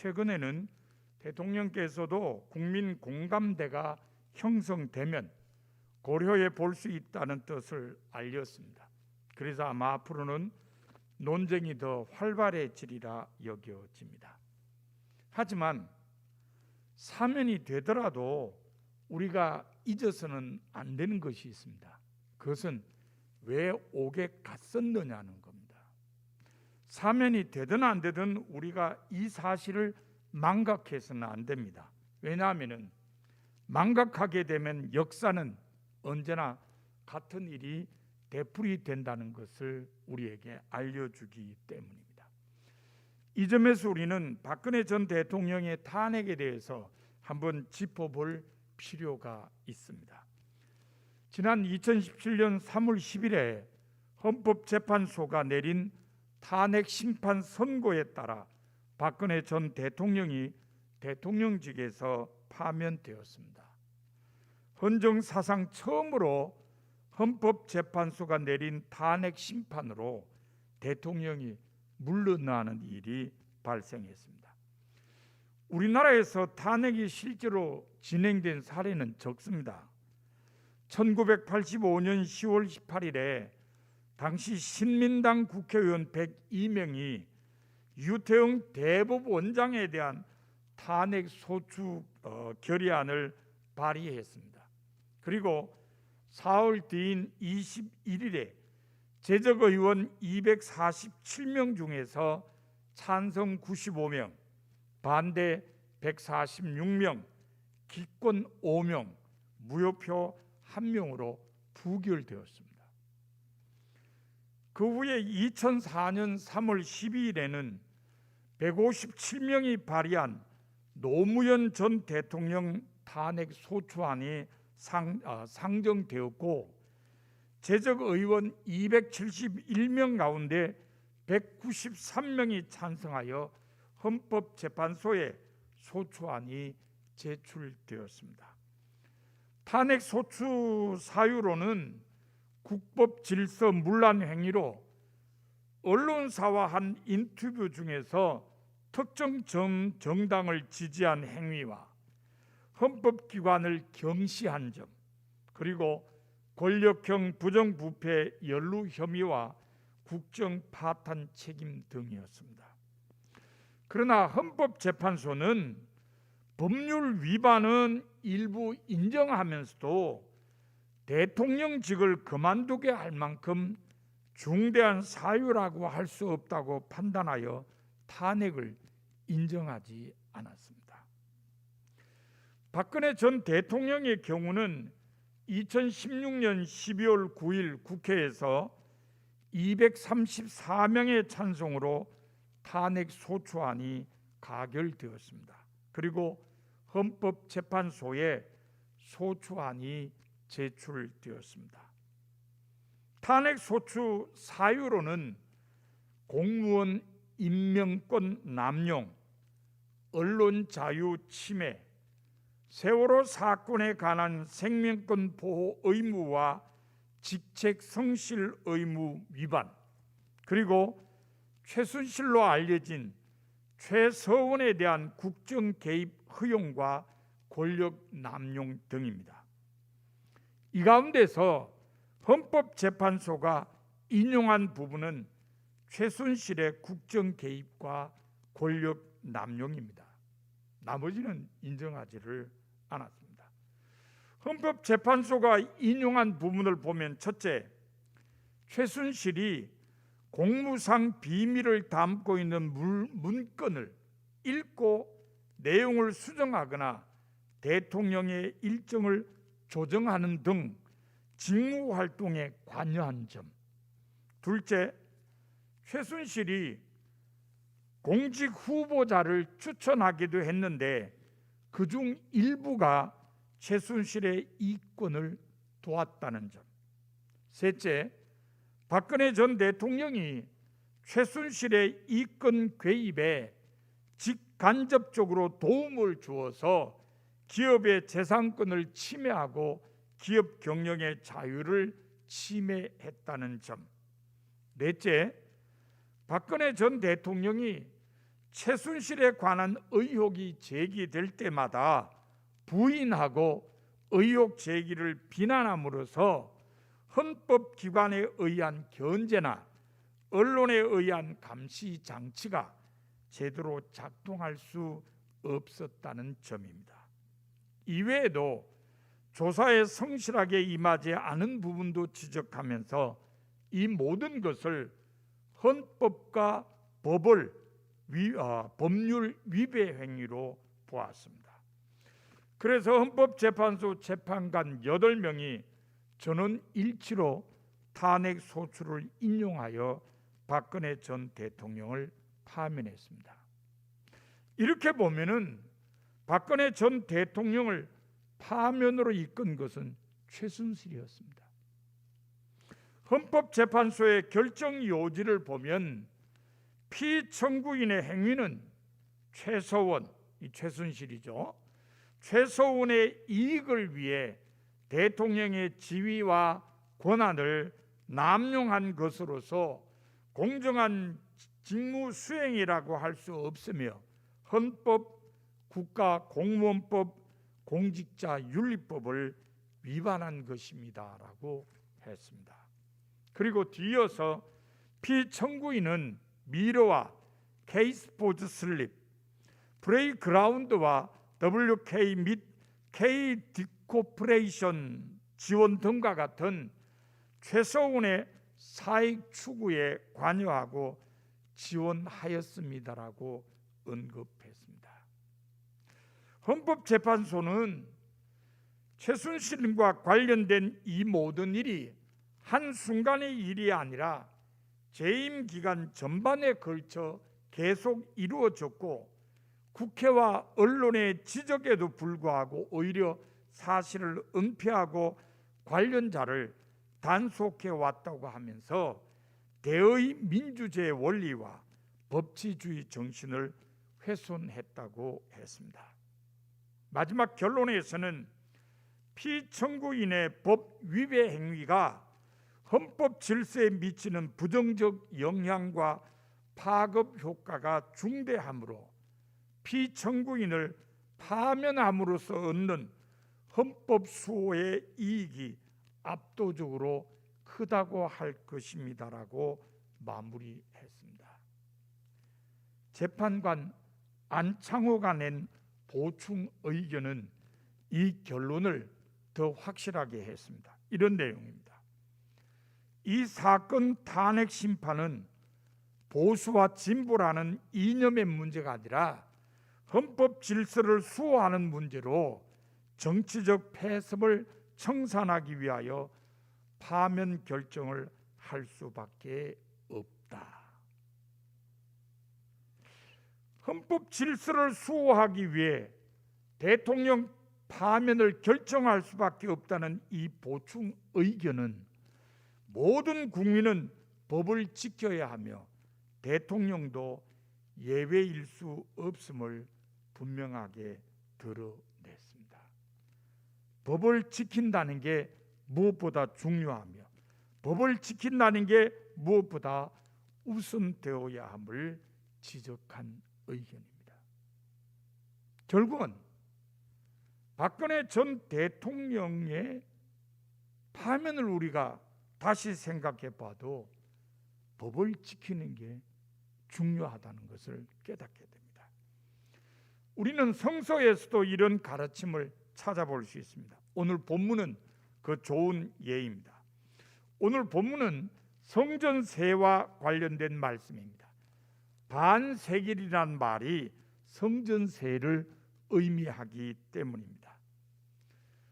최근에는 대통령께서도 국민 공감대가 형성되면 고려해 볼 수 있다는 뜻을 알렸습니다. 그래서 아마 앞으로는 논쟁이 더 활발해지리라 여겨집니다. 하지만 사면이 되더라도 우리가 잊어서는 안 되는 것이 있습니다. 그것은 왜 옥에 갔었느냐는 겁니다. 사면이 되든 안 되든 우리가 이 사실을 망각해서는 안 됩니다. 왜냐하면 망각하게 되면 역사는 언제나 같은 일이 되풀이된다는 것을 우리에게 알려주기 때문입니다. 이 점에서 우리는 박근혜 전 대통령의 탄핵에 대해서 한번 짚어볼 필요가 있습니다. 지난 2017년 3월 10일에 헌법재판소가 내린 탄핵 심판 선고에 따라 박근혜 전 대통령이 대통령직에서 파면되었습니다. 헌정사상 처음으로 헌법재판소가 내린 탄핵 심판으로 대통령이 물러나는 일이 발생했습니다. 우리나라에서 탄핵이 실제로 진행된 사례는 적습니다. 1985년 10월 18일에 당시 신민당 국회의원 102명이 유태영 대법원장에 대한 탄핵 소추 결의안을 발의했습니다. 그리고 4월 뒤인 21일에 재적의원 247명 중에서 찬성 95명, 반대 146명, 기권 5명, 무효표 1명으로 부결되었습니다. 그 후에 2004년 3월 12일에는 157명이 발의한 노무현 전 대통령 탄핵 소추안이 상정되었고 재적 의원 271명 가운데 193명이 찬성하여 헌법재판소에 소추안이 제출되었습니다. 탄핵 소추 사유로는 국법 질서 문란 행위로 언론사와 한 인터뷰 중에서 특정 정당을 지지한 행위와 헌법기관을 경시한 점, 그리고 권력형 부정부패 연루 혐의와 국정 파탄 책임 등이었습니다. 그러나 헌법재판소는 법률 위반은 일부 인정하면서도 대통령직을 그만두게 할 만큼 중대한 사유라고 할 수 없다고 판단하여 탄핵을 인정하지 않았습니다. 박근혜 전 대통령의 경우는 2016년 12월 9일 국회에서 234명의 찬성으로 탄핵 소추안이 가결되었습니다. 그리고 헌법재판소에 소추안이 제출되었습니다. 탄핵 소추 사유로는 공무원 임명권 남용, 언론 자유 침해, 세월호 사건에 관한 생명권 보호 의무와 직책 성실 의무 위반, 그리고 최순실로 알려진 최서원에 대한 국정 개입 허용과 권력 남용 등입니다. 이 가운데서 헌법재판소가 인용한 부분은 최순실의 국정 개입과 권력 남용입니다. 나머지는 인정하지를 않았습니다. 헌법재판소가 인용한 부분을 보면 첫째, 최순실이 공무상 비밀을 담고 있는 문건을 읽고 내용을 수정하거나 대통령의 일정을 조정하는 등 직무활동에 관여한 점. 둘째, 최순실이 공직 후보자를 추천하기도 했는데 그중 일부가 최순실의 이권을 도왔다는 점. 셋째, 박근혜 전 대통령이 최순실의 이권 개입에 직간접적으로 도움을 주어서 기업의 재산권을 침해하고 기업 경영의 자유를 침해했다는 점. 넷째, 박근혜 전 대통령이 최순실에 관한 의혹이 제기될 때마다 부인하고 의혹 제기를 비난함으로써 헌법기관에 의한 견제나 언론에 의한 감시 장치가 제대로 작동할 수 없었다는 점입니다. 이외에도 조사에 성실하게 임하지 않은 부분도 지적하면서 이 모든 것을 헌법과 법률 위배 행위로 보았습니다. 그래서 헌법재판소 재판관 8명이 전원 일치로 탄핵 소추를 인용하여 박근혜 전 대통령을 파면했습니다. 이렇게 보면은 박근혜 전 대통령을 파면으로 이끈 것은 최순실이었습니다. 헌법재판소의 결정 요지를 보면 피청구인의 행위는 최서원, 이 최순실이죠. 최서원의 이익을 위해 대통령의 지위와 권한을 남용한 것으로서 공정한 직무 수행이라고 할 수 없으며 헌법, 국가공무원법, 공직자윤리법을 위반한 것입니다라고 했습니다. 그리고 뒤이어서 피청구인은 미러와 K스포츠 슬립, 브레이크라운드와 WK 및 K디코퍼레이션 지원 등과 같은 최서원의 사익 추구에 관여하고 지원하였습니다라고 언급했습니다. 헌법재판소는 최순실과 관련된 이 모든 일이 한순간의 일이 아니라 재임 기간 전반에 걸쳐 계속 이루어졌고 국회와 언론의 지적에도 불구하고 오히려 사실을 은폐하고 관련자를 단속해 왔다고 하면서 대의 민주주의 원리와 법치주의 정신을 훼손했다고 했습니다. 마지막 결론에서는 피청구인의 법 위배 행위가 헌법 질서에 미치는 부정적 영향과 파급 효과가 중대하므로 피청구인을 파면함으로써 얻는 헌법 수호의 이익이 압도적으로 크다고 할 것입니다라고 마무리했습니다. 재판관 안창호가 낸 보충 의견은 이 결론을 더 확실하게 했습니다. 이런 내용입니다. 이 사건 탄핵 심판은 보수와 진보라는 이념의 문제가 아니라 헌법 질서를 수호하는 문제로 정치적 패습을 청산하기 위하여 파면 결정을 할 수밖에 없다. 헌법 질서를 수호하기 위해 대통령 파면을 결정할 수밖에 없다는 이 보충 의견은 모든 국민은 법을 지켜야 하며 대통령도 예외일 수 없음을 분명하게 드러냈습니다. 법을 지킨다는 게 무엇보다 중요하며 법을 지킨다는 게 무엇보다 우선되어야 함을 지적한 의견입니다. 결국은 박근혜 전 대통령의 파면을 우리가 다시 생각해 봐도 법을 지키는 게 중요하다는 것을 깨닫게 됩니다. 우리는 성서에서도 이런 가르침을 찾아볼 수 있습니다. 오늘 본문은 그 좋은 예입니다. 오늘 본문은 성전세와 관련된 말씀입니다. 반세길이란 말이 성전세를 의미하기 때문입니다.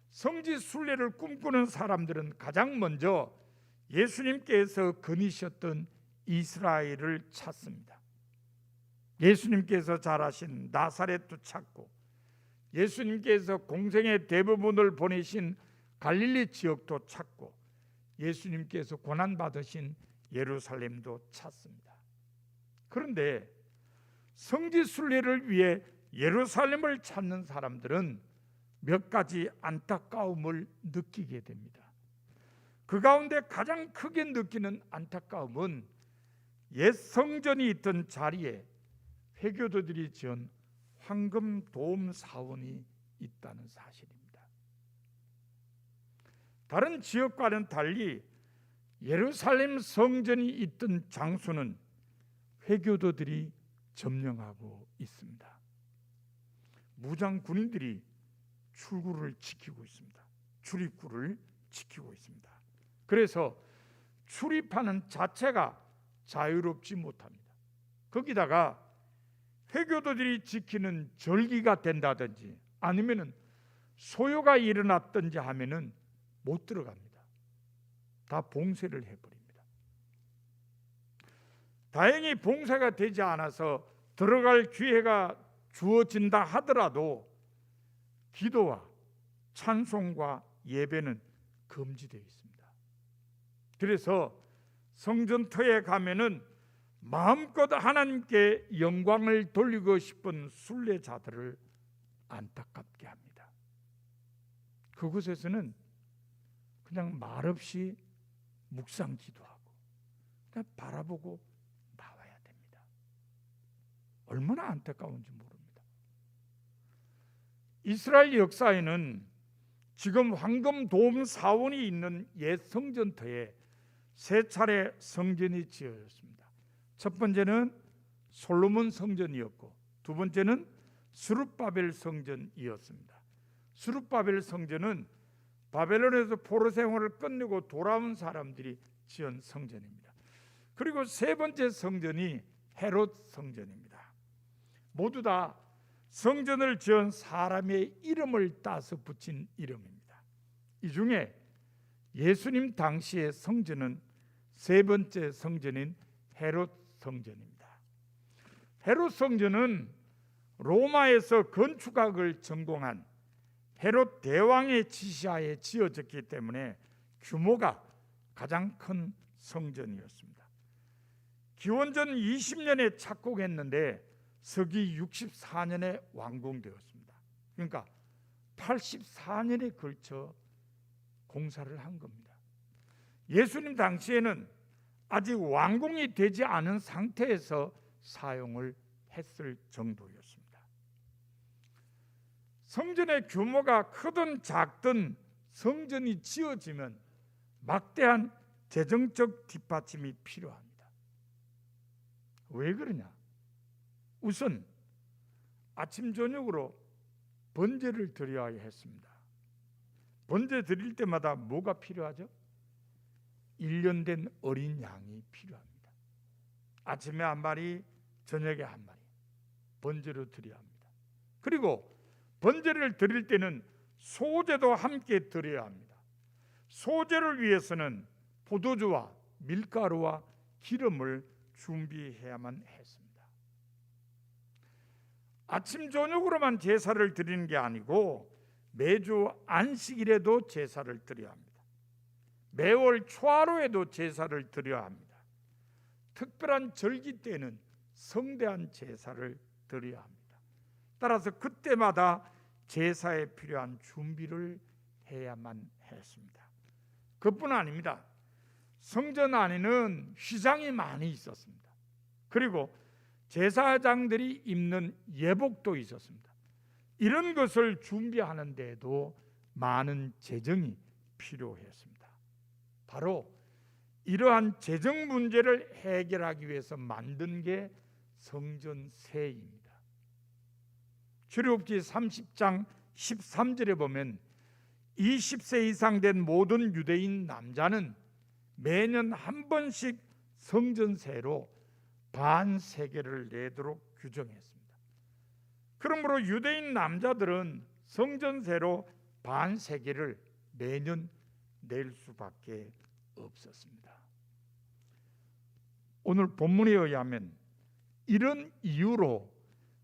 성지 순례를 꿈꾸는 사람들은 가장 먼저 예수님께서 거니셨던 이스라엘을 찾습니다. 예수님께서 자라신 나사렛도 찾고 예수님께서 공생의 대부분을 보내신 갈릴리 지역도 찾고 예수님께서 고난받으신 예루살렘도 찾습니다. 그런데 성지 순례를 위해 예루살렘을 찾는 사람들은 몇 가지 안타까움을 느끼게 됩니다. 그 가운데 가장 크게 느끼는 안타까움은 옛 성전이 있던 자리에 회교도들이 지은 황금 도움 사원이 있다는 사실입니다. 다른 지역과는 달리 예루살렘 성전이 있던 장소는 회교도들이 점령하고 있습니다. 무장 군인들이 출구를 지키고 있습니다. 출입구를 지키고 있습니다. 그래서 출입하는 자체가 자유롭지 못합니다. 거기다가 회교도들이 지키는 절기가 된다든지 아니면은 소요가 일어났든지 하면은 못 들어갑니다. 다 봉쇄를 해버립니다. 다행히 봉쇄가 되지 않아서 들어갈 기회가 주어진다 하더라도 기도와 찬송과 예배는 금지되어 있습니다. 그래서 성전터에 가면은 마음껏 하나님께 영광을 돌리고 싶은 순례자들을 안타깝게 합니다. 그곳에서는 그냥 말없이 묵상 기도하고 그냥 바라보고 나와야 됩니다. 얼마나 안타까운지 모릅니다. 이스라엘 역사에는 지금 황금 도움 사원이 있는 옛 성전터에 세 차례 성전이 지어졌습니다. 첫 번째는 솔로몬 성전이었고 두 번째는 스룹바벨 성전이었습니다. 스룹바벨 성전은 바벨론에서 포로 생활을 끝내고 돌아온 사람들이 지은 성전입니다. 그리고 세 번째 성전이 헤롯 성전입니다. 모두 다 성전을 지은 사람의 이름을 따서 붙인 이름입니다. 이 중에 예수님 당시의 성전은 세 번째 성전인 헤롯 성전입니다. 헤롯 성전은 로마에서 건축학을 전공한 헤롯 대왕의 지시하에 지어졌기 때문에 규모가 가장 큰 성전이었습니다. 기원전 20년에 착공했는데 서기 64년에 완공되었습니다. 그러니까 84년에 걸쳐 공사를 한 겁니다. 예수님 당시에는 아직 완공이 되지 않은 상태에서 사용을 했을 정도였습니다. 성전의 규모가 크든 작든 성전이 지어지면 막대한 재정적 뒷받침이 필요합니다. 왜 그러냐? 우선 아침 저녁으로 번제를 드려야 했습니다. 번제 드릴 때마다 뭐가 필요하죠? 1년 된 어린 양이 필요합니다. 아침에 한 마리, 저녁에 한 마리 번제로 드려야 합니다. 그리고 번제를 드릴 때는 소제도 함께 드려야 합니다. 소제를 위해서는 포도주와 밀가루와 기름을 준비해야만 했습니다. 아침 저녁으로만 제사를 드리는 게 아니고 매주 안식일에도 제사를 드려야 합니다. 매월 초하루에도 제사를 드려야 합니다. 특별한 절기 때는 성대한 제사를 드려야 합니다. 따라서 그때마다 제사에 필요한 준비를 해야만 했습니다. 그뿐 아닙니다. 성전 안에는 휘장이 많이 있었습니다. 그리고 제사장들이 입는 예복도 있었습니다. 이런 것을 준비하는 데에도 많은 재정이 필요했습니다. 바로 이러한 재정 문제를 해결하기 위해서 만든 게 성전세입니다. 출애굽기 30장 13절에 보면 20세 이상 된 모든 유대인 남자는 매년 한 번씩 성전세로 반세겔을 내도록 규정했습니다. 그러므로 유대인 남자들은 성전세로 반세겔을 매년 낼 수밖에 없었습니다. 오늘 본문에 의하면 이런 이유로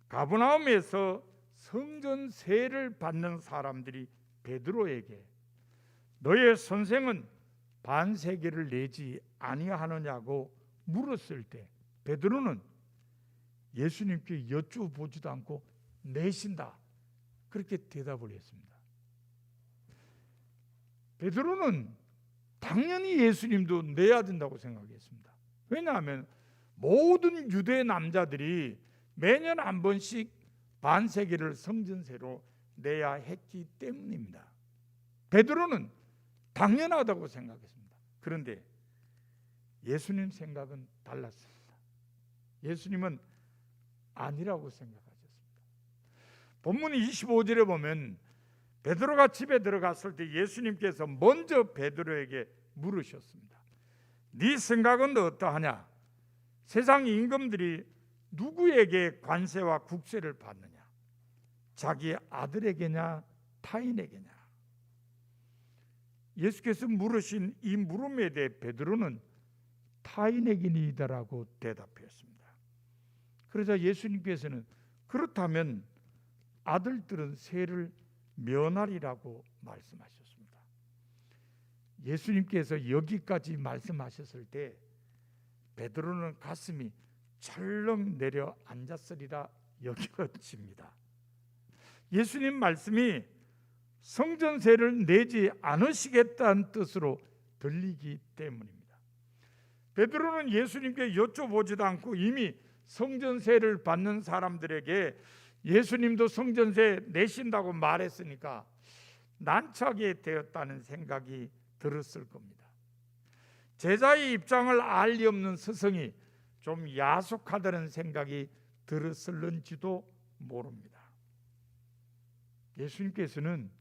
가버나움에서 성전세를 받는 사람들이 베드로에게 너의 선생은 반세겔을 내지 아니하느냐고 물었을 때 베드로는 예수님께 여쭤보지도 않고 내신다 그렇게 대답을 했습니다. 베드로는 당연히 예수님도 내야 된다고 생각했습니다. 왜냐하면 모든 유대 남자들이 매년 한 번씩 반세기를 성전세로 내야 했기 때문입니다. 베드로는 당연하다고 생각했습니다. 그런데 예수님 생각은 달랐습니다. 예수님은 아니라고 생각하셨습니다. 본문 25절에 보면 베드로가 집에 들어갔을 때 예수님께서 먼저 베드로에게 물으셨습니다. 네 생각은 어떠하냐? 세상 임금들이 누구에게 관세와 국세를 받느냐? 자기 아들에게냐 타인에게냐? 예수께서 물으신 이 물음에 대해 베드로는 타인에게니다라고 대답했습니다. 그러자 예수님께서는 그렇다면 아들들은 세를 면하리라고 말씀하셨습니다. 예수님께서 여기까지 말씀하셨을 때 베드로는 가슴이 철렁 내려앉았으리라 여겨집니다. 예수님 말씀이 성전세를 내지 않으시겠다는 뜻으로 들리기 때문입니다. 베드로는 예수님께 여쭤보지도 않고 이미 성전세를 받는 사람들에게 예수님도 성전세 내신다고 말했으니까 난처하게 되었다는 생각이 들었을 겁니다. 제자의 입장을 알 리 없는 스승이 좀 야속하다는 생각이 들었을는지도 모릅니다. 예수님께서는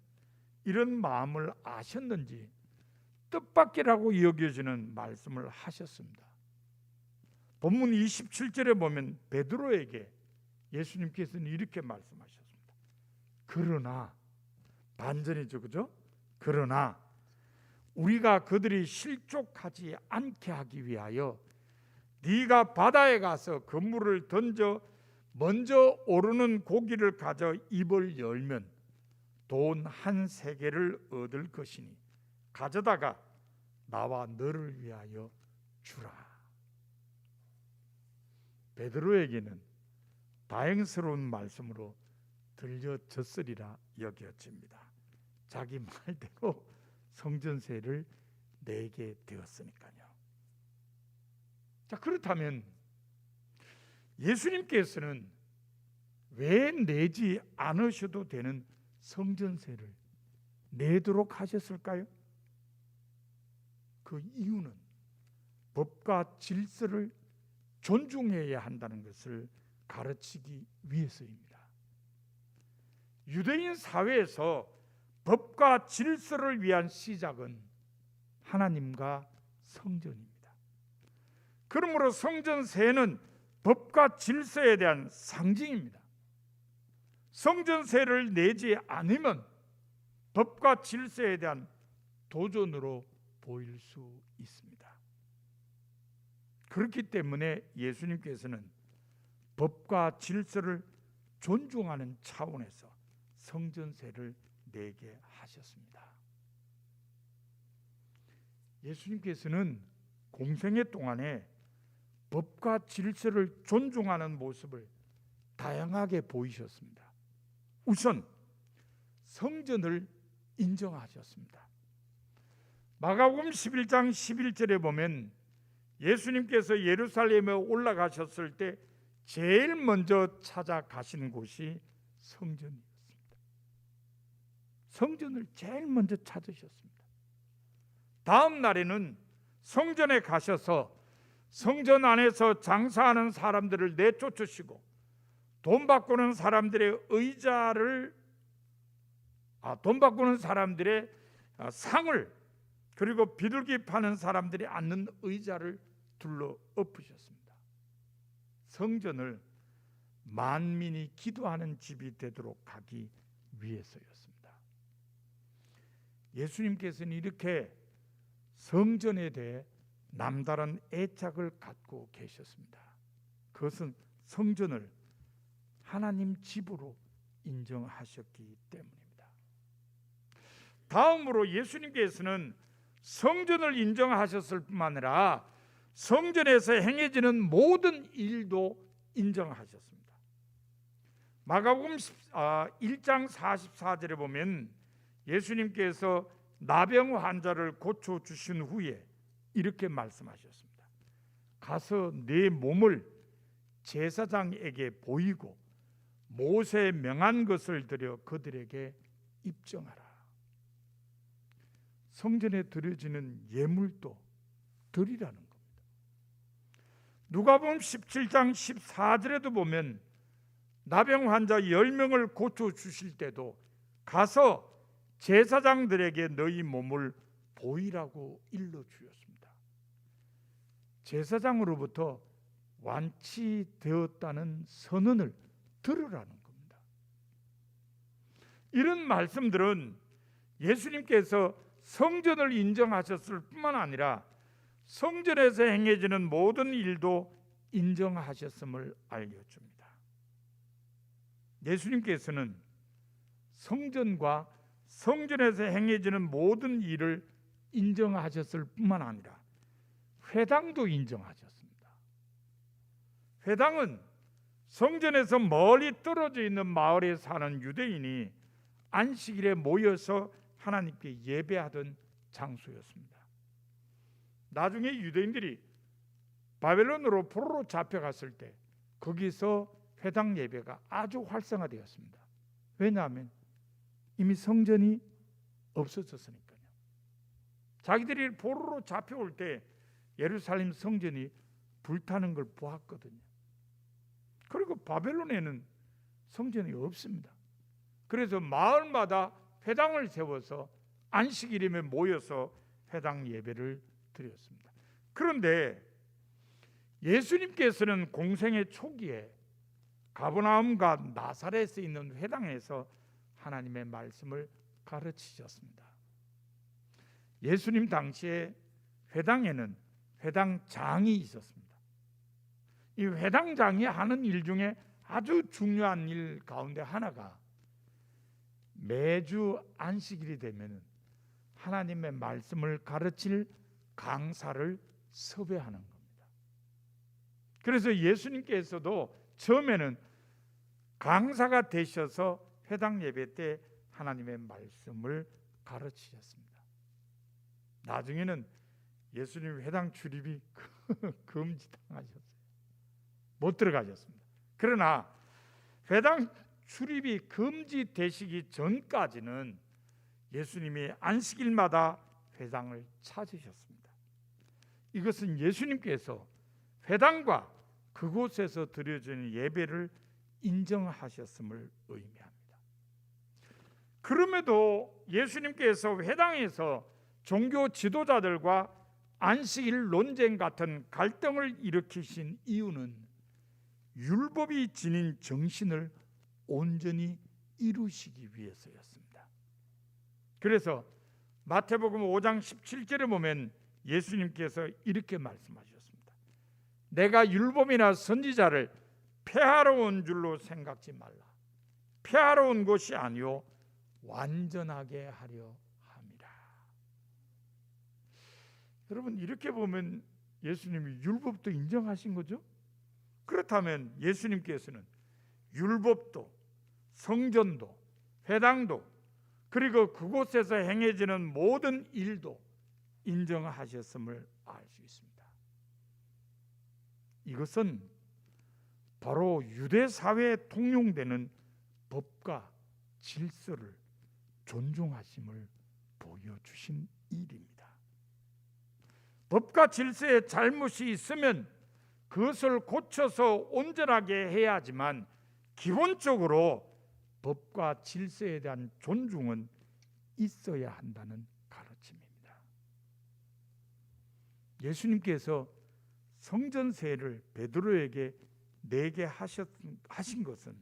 이런 마음을 아셨는지 뜻밖이라고 여겨지는 말씀을 하셨습니다. 본문 27절에 보면 베드로에게 예수님께서는 이렇게 말씀하셨습니다. 그러나 반전이죠, 그죠? 그러나 우리가 그들이 실족하지 않게 하기 위하여 네가 바다에 가서 그물을 던져 먼저 오르는 고기를 가져 입을 열면 돈 한 세겔을 얻을 것이니 가져다가 나와 너를 위하여 주라. 베드로에게는 다행스러운 말씀으로 들려졌으리라 여겨집니다. 자기 말대로 성전세를 내게 되었으니까요. 자, 그렇다면 예수님께서는 왜 내지 않으셔도 되는 성전세를 내도록 하셨을까요? 그 이유는 법과 질서를 존중해야 한다는 것을 가르치기 위해서입니다. 유대인 사회에서 법과 질서를 위한 시작은 하나님과 성전입니다. 그러므로 성전세는 법과 질서에 대한 상징입니다. 성전세를 내지 않으면 법과 질서에 대한 도전으로 보일 수 있습니다. 그렇기 때문에 예수님께서는 법과 질서를 존중하는 차원에서 성전세를 내게 하셨습니다. 예수님께서는 공생애 동안에 법과 질서를 존중하는 모습을 다양하게 보이셨습니다. 우선 성전을 인정하셨습니다. 마가복음 11장 11절에 보면 예수님께서 예루살렘에 올라가셨을 때 제일 먼저 찾아가신 곳이 성전이었습니다. 성전을 제일 먼저 찾으셨습니다. 다음 날에는 성전에 가셔서 성전 안에서 장사하는 사람들을 내쫓으시고 돈 바꾸는 사람들의 상을 그리고 비둘기 파는 사람들이 앉는 의자를 둘러 엎으셨습니다. 성전을 만민이 기도하는 집이 되도록 하기 위해서였습니다. 예수님께서는 이렇게 성전에 대해 남다른 애착을 갖고 계셨습니다. 그것은 성전을 하나님 집으로 인정하셨기 때문입니다. 다음으로 예수님께서는 성전을 인정하셨을 뿐만 아니라 성전에서 행해지는 모든 일도 인정하셨습니다. 마가복음 1장 44절에 보면 예수님께서 나병 환자를 고쳐주신 후에 이렇게 말씀하셨습니다. 가서 내 몸을 제사장에게 보이고 모세에 명한 것을 드려 그들에게 입증하라. 성전에 드려지는 예물도 드리라는 겁니다. 누가복음 17장 14절에도 보면 나병 환자 10명을 고쳐주실 때도 가서 제사장들에게 너희 몸을 보이라고 일러주었습니다. 제사장으로부터 완치되었다는 선언을 들으라는 겁니다. 이런 말씀들은 예수님께서 성전을 인정하셨을 뿐만 아니라 성전에서 행해지는 모든 일도 인정하셨음을 알려줍니다. 예수님께서는 성전과 성전에서 행해지는 모든 일을 인정하셨을 뿐만 아니라 회당도 인정하셨습니다. 회당은 성전에서 멀리 떨어져 있는 마을에 사는 유대인이 안식일에 모여서 하나님께 예배하던 장소였습니다. 나중에 유대인들이 바벨론으로 포로로 잡혀갔을 때 거기서 회당 예배가 아주 활성화되었습니다. 왜냐하면 이미 성전이 없어졌으니까요. 자기들이 포로로 잡혀올 때 예루살렘 성전이 불타는 걸 보았거든요. 그리고 바벨론에는 성전이 없습니다. 그래서 마을마다 회당을 세워서 안식일에 모여서 회당 예배를 드렸습니다. 그런데 예수님께서는 공생의 초기에 가버나움과 나사렛에 있는 회당에서 하나님의 말씀을 가르치셨습니다. 예수님 당시에 회당에는 회당장이 있었습니다. 이 회당장이 하는 일 중에 아주 중요한 일 가운데 하나가 매주 안식일이 되면 하나님의 말씀을 가르칠 강사를 섭외하는 겁니다. 그래서 예수님께서도 처음에는 강사가 되셔서 회당 예배 때 하나님의 말씀을 가르치셨습니다. 나중에는 예수님 회당 출입이 금지당하셨어요. 못 들어가셨습니다. 그러나 회당 출입이 금지되시기 전까지는 예수님이 안식일마다 회당을 찾으셨습니다. 이것은 예수님께서 회당과 그곳에서 드려지는 예배를 인정하셨음을 의미합니다. 그럼에도 예수님께서 회당에서 종교 지도자들과 안식일 논쟁 같은 갈등을 일으키신 이유는 율법이 지닌 정신을 온전히 이루시기 위해서였습니다. 그래서 마태복음 5장 17절에 보면 예수님께서 이렇게 말씀하셨습니다. 내가 율법이나 선지자를 폐하러 온 줄로 생각지 말라. 폐하러 온 것이 아니요 완전하게 하려 함이라. 여러분, 이렇게 보면 예수님이 율법도 인정하신 거죠? 그렇다면 예수님께서는 율법도 성전도 회당도 그리고 그곳에서 행해지는 모든 일도 인정하셨음을 알 수 있습니다. 이것은 바로 유대 사회에 통용되는 법과 질서를 존중하심을 보여주신 일입니다. 법과 질서에 잘못이 있으면 그것을 고쳐서 온전하게 해야 하지만 기본적으로 법과 질서에 대한 존중은 있어야 한다는 가르침입니다. 예수님께서 성전세를 베드로에게 내게 하신 것은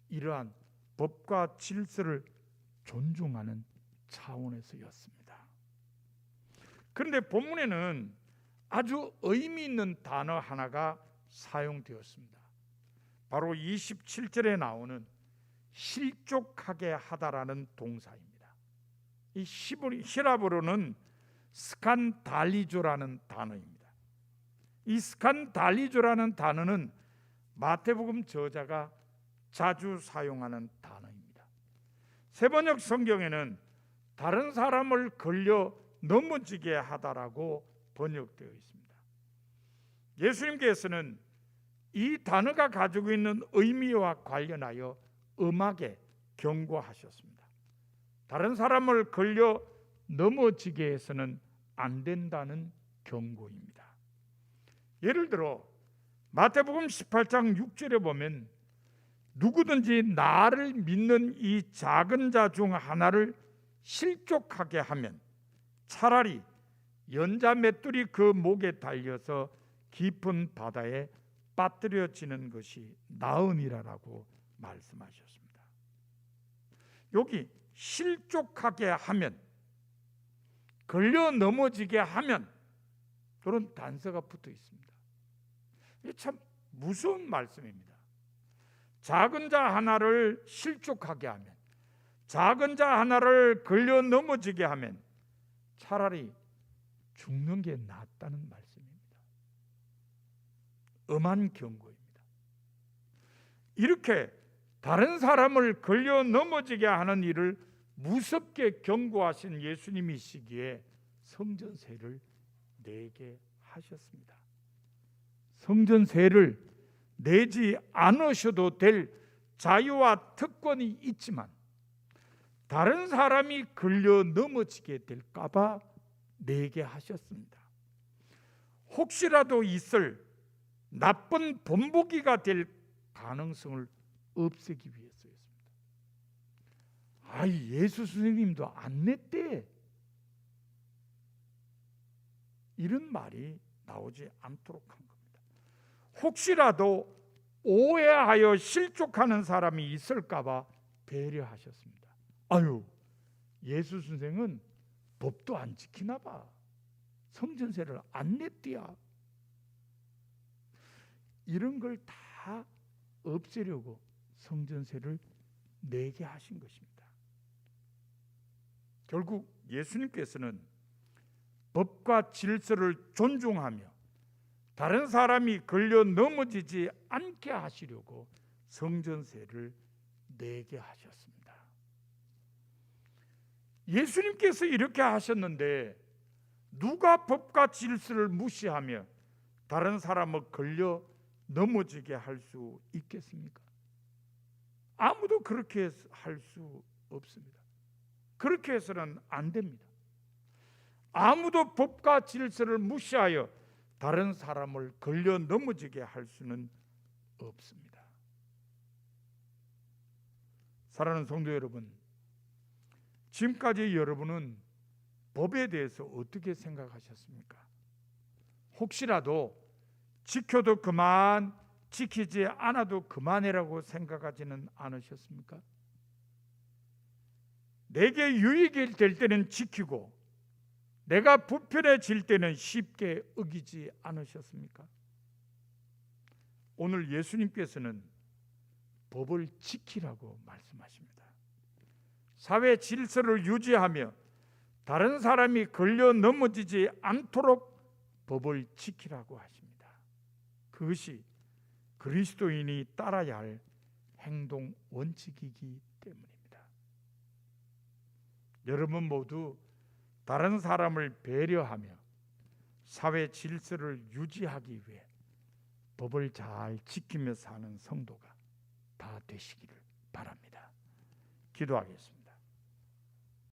이러한 법과 질서를 존중하는 차원에서였습니다. 그런데 본문에는 아주 의미 있는 단어 하나가 사용되었습니다. 바로 27절에 나오는 실족하게 하다라는 동사입니다. 이 히라브로는 스칸달리조라는 단어입니다. 이 스칸달리조라는 단어는 마태복음 저자가 자주 사용하는 단어입니다. 세번역 성경에는 다른 사람을 걸려 넘어지게 하다라고 번역되어 있습니다. 예수님께서는 이 단어가 가지고 있는 의미와 관련하여 엄하게 경고하셨습니다. 다른 사람을 걸려 넘어지게 해서는 안 된다는 경고입니다. 예를 들어 마태복음 18장 6절에 보면 누구든지 나를 믿는 이 작은 자 중 하나를 실족하게 하면 차라리 연자 맷돌이 그 목에 달려서 깊은 바다에 빠뜨려지는 것이 나으니라라고 말씀하셨습니다. 여기 실족하게 하면, 걸려 넘어지게 하면, 그런 단서가 붙어 있습니다. 이게 참 무서운 말씀입니다. 작은 자 하나를 실족하게 하면, 작은 자 하나를 걸려 넘어지게 하면 차라리 죽는 게 낫다는 말씀입니다. 엄한 경고입니다. 이렇게 다른 사람을 걸려 넘어지게 하는 일을 무섭게 경고하신 예수님이시기에 성전세를 내게 하셨습니다. 성전세를 내지 않으셔도 될 자유와 특권이 있지만 다른 사람이 걸려 넘어지게 될까 봐 내게 하셨습니다. 혹시라도 있을 나쁜 본보기가 될 가능성을 없애기 위해서였습니다. 예수 선생님도 안 냈대, 이런 말이 나오지 않도록 한 겁니다. 혹시라도 오해하여 실족하는 사람이 있을까 봐 배려하셨습니다. 예수 선생은 법도 안 지키나 봐, 성전세를 안 냈디야. 이런 걸 다 없애려고 성전세를 내게 하신 것입니다. 결국 예수님께서는 법과 질서를 존중하며 다른 사람이 걸려 넘어지지 않게 하시려고 성전세를 내게 하셨습니다. 예수님께서 이렇게 하셨는데 누가 법과 질서를 무시하며 다른 사람을 걸려 넘어지게 할 수 있겠습니까? 아무도 그렇게 할 수 없습니다. 그렇게 해서는 안 됩니다. 아무도 법과 질서를 무시하여 다른 사람을 걸려 넘어지게 할 수는 없습니다. 사랑하는 성도 여러분, 지금까지 여러분은 법에 대해서 어떻게 생각하셨습니까? 혹시라도 지켜도 그만, 지키지 않아도 그만이라고 생각하지는 않으셨습니까? 내게 유익이 될 때는 지키고 내가 불편해질 때는 쉽게 어기지 않으셨습니까? 오늘 예수님께서는 법을 지키라고 말씀하십니다. 사회 질서를 유지하며 다른 사람이 걸려 넘어지지 않도록 법을 지키라고 하십니다. 그것이 그리스도인이 따라야 할 행동 원칙이기 때문입니다. 여러분 모두 다른 사람을 배려하며 사회 질서를 유지하기 위해 법을 잘 지키며 사는 성도가 다 되시기를 바랍니다. 기도하겠습니다.